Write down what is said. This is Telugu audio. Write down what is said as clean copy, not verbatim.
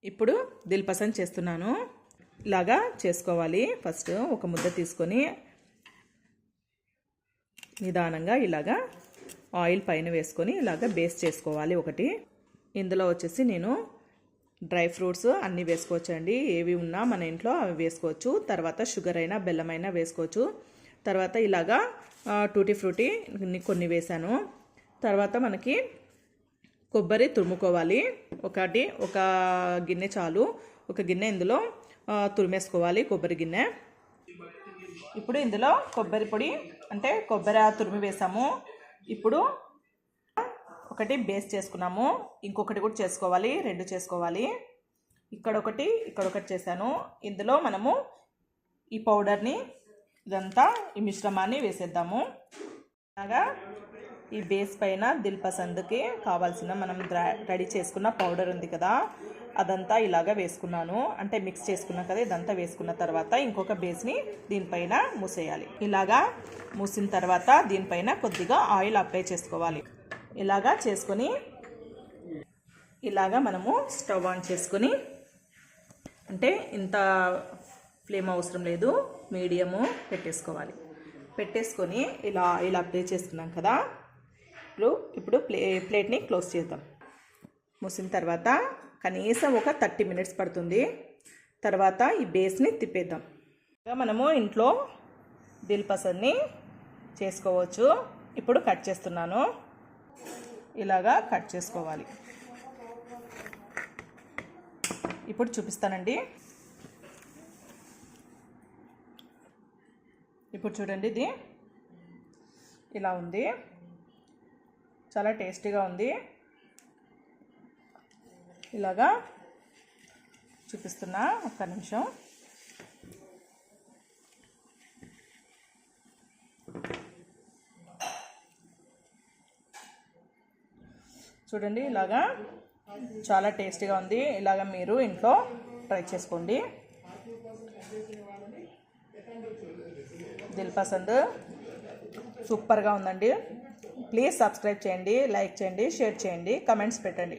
ఇప్పుడు దిల్ పసంద్ చేస్తున్నాను. ఇలాగా చేసుకోవాలి. ఫస్ట్ ఒక ముద్ద తీసుకొని నిదానంగా ఇలాగా ఆయిల్ పైన వేసుకొని ఇలాగా బేస్ చేసుకోవాలి. ఒకటి ఇందులో వచ్చేసి నేను డ్రై ఫ్రూట్స్ అన్నీ వేసుకోవచ్చండి. ఏవి ఉన్నా మన ఇంట్లో అవి వేసుకోవచ్చు. తర్వాత షుగర్ అయినా బెల్లం అయినా వేసుకోవచ్చు. తర్వాత ఇలాగా టూటీ ఫ్రూటీ కొన్ని వేసాను. తర్వాత మనకి కొబ్బరి తురుముకోవాలి. ఒక గిన్నె చాలు. ఒక గిన్నె ఇందులో తురిమేసుకోవాలి, కొబ్బరి గిన్నె. ఇప్పుడు ఇందులో కొబ్బరి పొడి అంటే కొబ్బరి తురిమి వేసాము. ఇప్పుడు ఒకటి బేస్ చేసుకున్నాము. ఇంకొకటి కూడా చేసుకోవాలి, 2 చేసుకోవాలి. ఇక్కడొకటి చేశాను. ఇందులో మనము ఈ పౌడర్ని ఇదంతా ఈ మిశ్రమాన్ని వేసేద్దాము. అలాగా ఈ బేస్ పైన దిల్ పసంద్కి కావాల్సిన మనం రెడీ చేసుకున్న పౌడర్ ఉంది కదా, అదంతా ఇలాగా వేసుకున్నాను. అంటే మిక్స్ చేసుకున్నాం కదా, ఇదంతా వేసుకున్న తర్వాత ఇంకొక బేస్ని దీనిపైన మూసేయాలి. ఇలాగా మూసిన తర్వాత దీనిపైన కొద్దిగా ఆయిల్ అప్లై చేసుకోవాలి. ఇలాగా చేసుకొని ఇలాగా మనము స్టవ్ ఆన్ చేసుకొని, అంటే ఇంత ఫ్లేమ్ అవసరం లేదు, మీడియము పెట్టేసుకొని ఇలా ఆయిల్ అప్లై చేసుకున్నాం కదా. ఇప్పుడు ప్లేట్ని క్లోజ్ చేద్దాం. మూసిన తర్వాత కనీసం ఒక 30 మినిట్స్ పడుతుంది. తర్వాత ఈ బేస్ని తిప్పేద్దాం. మనము ఇంట్లో దిల్ పసంద్ని చేసుకోవచ్చు. ఇప్పుడు కట్ చేస్తున్నాను. ఇలాగా కట్ చేసుకోవాలి. ఇప్పుడు చూపిస్తానండి. ఇప్పుడు చూడండి, ఇది ఇలా ఉంది. చాలా టేస్టీగా ఉంది. ఇలాగా చూపిస్తున్నా, ఒక్క నిమిషం. చూడండి, ఇలాగా చాలా టేస్టీగా ఉంది. ఇలాగా మీరు ఇంట్లో ట్రై చేసుకోండి. దిల్ పసంద్ సూపర్గా ఉందండి. ప్లీజ్ సబ్స్క్రైబ్ చేయండి, లైక్ చేయండి, షేర్ చేయండి, కమెంట్స్ పెట్టండి.